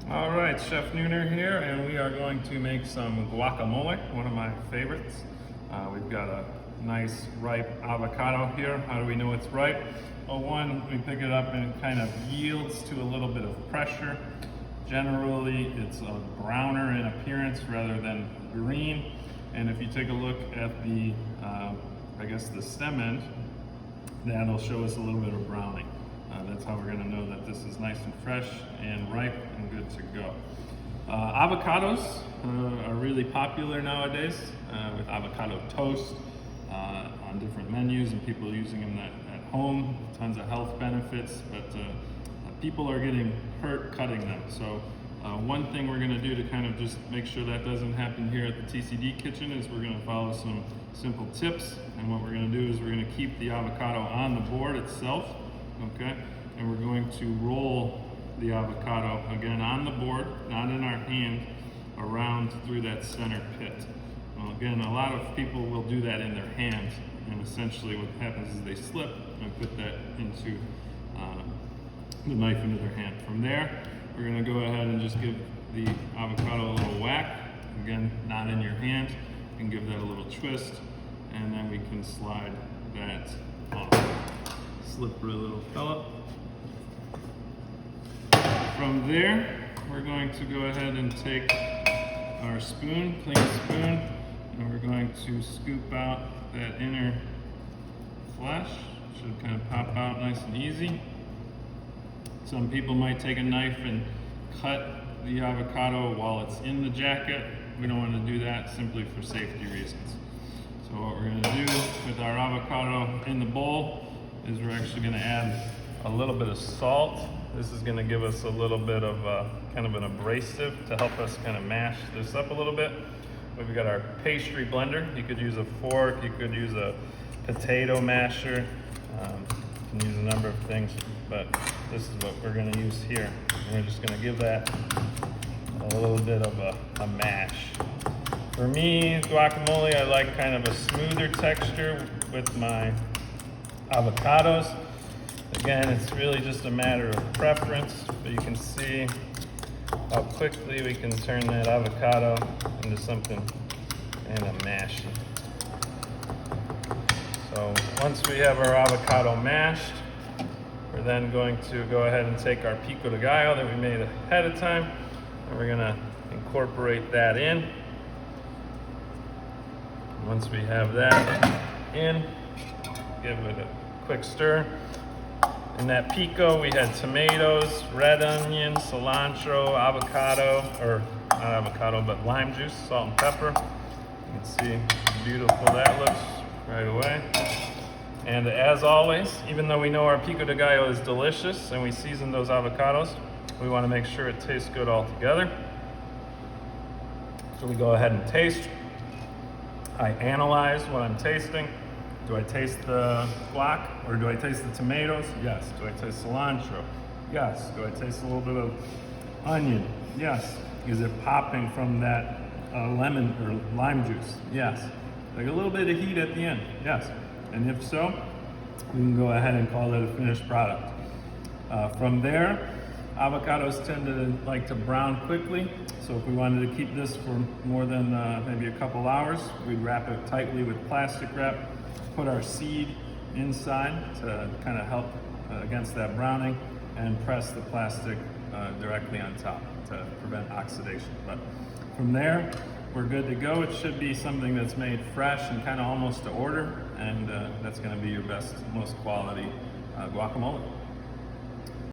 All right, Chef Nooner here, and we are going to make some guacamole, one of my favorites. We've got a nice ripe avocado here. How do we know it's ripe? Well, one, we pick it up and it kind of yields to a little bit of pressure. Generally, it's a browner in appearance rather than green. And if you take a look at the, the stem end, that'll show us a little bit of browning. That's how we're going to know that this is nice and fresh and ripe and good to go. Avocados are really popular nowadays with avocado toast on different menus and people using them at home. Tons of health benefits, but people are getting hurt cutting them. So one thing we're going to do to kind of just make sure that doesn't happen here at the TCD kitchen is we're going to follow some simple tips. And what we're going to do is we're going to keep the avocado on the board itself. Okay, and we're going to roll the avocado again on the board, not in our hand, around through that center pit. Well, again, a lot of people will do that in their hands, and essentially what happens is they slip and put that into the knife into their hand. From there, we're going to go ahead and just give the avocado a little whack. Again, not in your hand. You can give that a little twist, and then we can slide that off. Slippery little fella. From there, we're going to go ahead and take our spoon, clean spoon, and we're going to scoop out that inner flesh. Should kind of pop out nice and easy. Some people might take a knife and cut the avocado while it's in the jacket. We don't want to do that simply for safety reasons. So what we're going to do with our avocado in the bowl is we're actually going to add a little bit of salt. This is going to give us a little bit of kind of an abrasive to help us kind of mash this up a little bit. We've got our pastry blender. You could use a fork, you could use a potato masher, you can use a number of things, but this is what we're going to use here. And we're just going to give that a little bit of a mash. For me, guacamole, I like kind of a smoother texture with my avocados. Again, it's really just a matter of preference, but you can see how quickly we can turn that avocado into something and a mash. So once we have our avocado mashed, we're then going to go ahead and take our pico de gallo that we made ahead of time, and we're going to incorporate that in. Once we have that in, give it a quick stir. In that pico, we had tomatoes, red onion, cilantro, avocado, or not avocado, but lime juice, salt and pepper. You can see how beautiful that looks right away. And as always, even though we know our pico de gallo is delicious and we season those avocados, we want to make sure it tastes good all together. So we go ahead and taste. I analyze what I'm tasting. Do I taste the guac or do I taste the tomatoes? Yes. Do I taste cilantro? Yes. Do I taste a little bit of onion? Yes. Is it popping from that lemon or lime juice? Yes. Like a little bit of heat at the end? Yes. And if so, we can go ahead and call it a finished product. From there, avocados tend to like to brown quickly. So if we wanted to keep this for more than maybe a couple hours, we'd wrap it tightly with plastic wrap. Put our seed inside to kind of help against that browning, and press the plastic directly on top to prevent oxidation. But from there, we're good to go. It should be something that's made fresh and kind of almost to order, and that's going to be your best, most quality guacamole.